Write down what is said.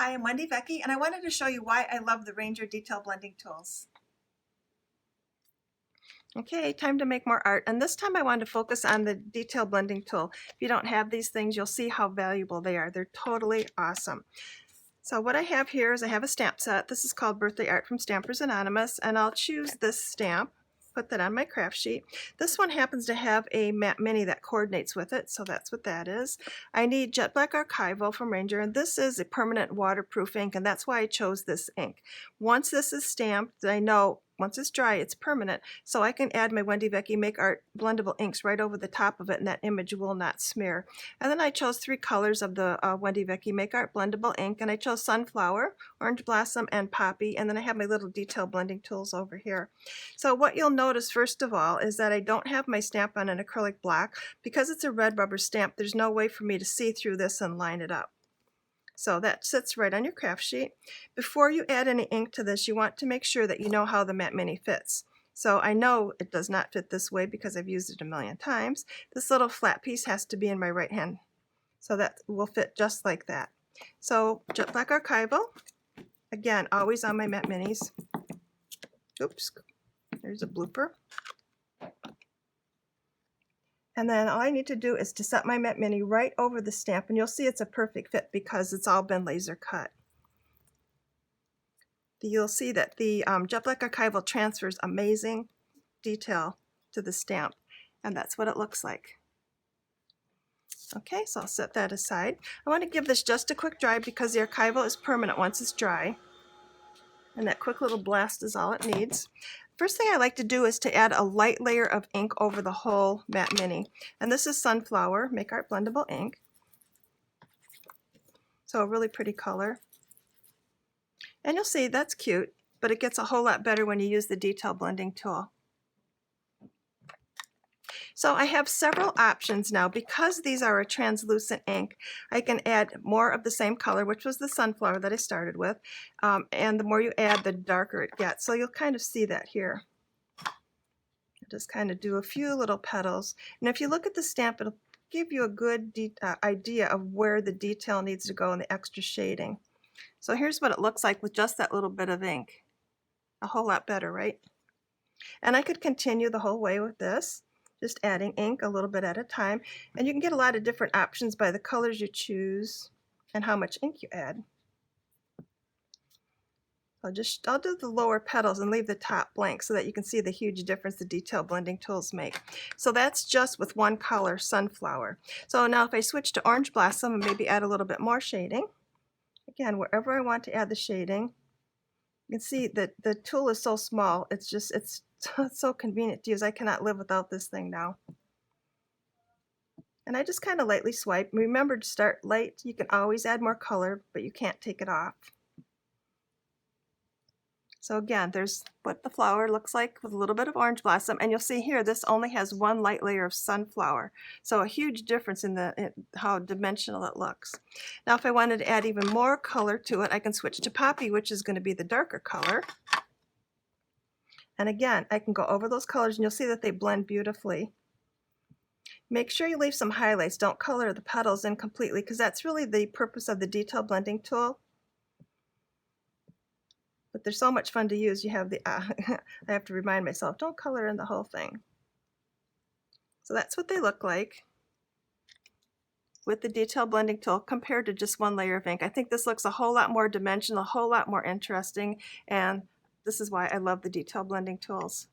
Hi, I'm Wendy Vecchi, and I wanted to show you why I love the Ranger detail blending tools. Okay, time to make more art, and this time I wanted to focus on the detail blending tool. If you don't have these things, you'll see how valuable they are. They're totally awesome. So what I have here is I have a stamp set. This is called Birthday Art from Stampers Anonymous, and I'll choose this stamp, put that on my craft sheet. This one happens to have a matte mini that coordinates with it, so that's what that is. I need Jet Black Archival from Ranger, and this is a permanent waterproof ink, and that's why I chose this ink. Once this is stamped, I know once it's dry, it's permanent, so I can add my Wendy Vecchi Make Art blendable inks right over the top of it, and that image will not smear. And then I chose 3 colors of the Wendy Vecchi Make Art blendable ink, and I chose Sunflower, Orange Blossom, and Poppy, and then I have my little detail blending tools over here. So what you'll notice first of all is that I don't have my stamp on an acrylic block. Because it's a red rubber stamp, there's no way for me to see through this and line it up. So that sits right on your craft sheet. Before you add any ink to this, you want to make sure that you know how the matte mini fits. So I know it does not fit this way because I've used it a million times. This little flat piece has to be in my right hand. So that will fit just like that. So Jet Black Archival, again, always on my matte minis. Oops, there's a blooper. And then all I need to do is to set my matte mini right over the stamp, and you'll see it's a perfect fit because it's all been laser cut. You'll see that the Jet Black Archival transfers amazing detail to the stamp, and that's what it looks like. Okay, so I'll set that aside. I want to give this just a quick dry because the archival is permanent once it's dry, and that quick little blast is all it needs. First thing I like to do is to add a light layer of ink over the whole matte mini, and this is Sunflower Make Art blendable ink, so a really pretty color. And you'll see that's cute, but it gets a whole lot better when you use the detail blending tool. So I have several options now. Because these are a translucent ink, I can add more of the same color, which was the Sunflower that I started with, and the more you add, the darker it gets. So you'll kind of see that here. Just kind of do a few little petals, and if you look at the stamp, it'll give you a good idea of where the detail needs to go in the extra shading. So here's what it looks like with just that little bit of ink. A whole lot better, right? And I could continue the whole way with this, just adding ink a little bit at a time, and you can get a lot of different options by the colors you choose and how much ink you add. I'll do the lower petals and leave the top blank so that you can see the huge difference the detail blending tools make. So that's just with one color, Sunflower. So now if I switch to Orange Blossom and maybe add a little bit more shading, again, wherever I want to add the shading, you can see that the tool is so small, it's so convenient to use. I cannot live without this thing now. And I just kind of lightly swipe. Remember to start light. You can always add more color, but you can't take it off. So again, there's what the flower looks like with a little bit of Orange Blossom, and you'll see here this only has one light layer of Sunflower. So a huge difference in how dimensional it looks. Now if I wanted to add even more color to it, I can switch to Poppy, which is going to be the darker color. And again, I can go over those colors and you'll see that they blend beautifully. Make sure you leave some highlights. Don't color the petals in completely because that's really the purpose of the detail blending tool. But they're so much fun to use. You have the, I have to remind myself, don't color in the whole thing. So that's what they look like with the detail blending tool compared to just one layer of ink. I think this looks a whole lot more dimensional, a whole lot more interesting, and this is why I love the detail blending tools.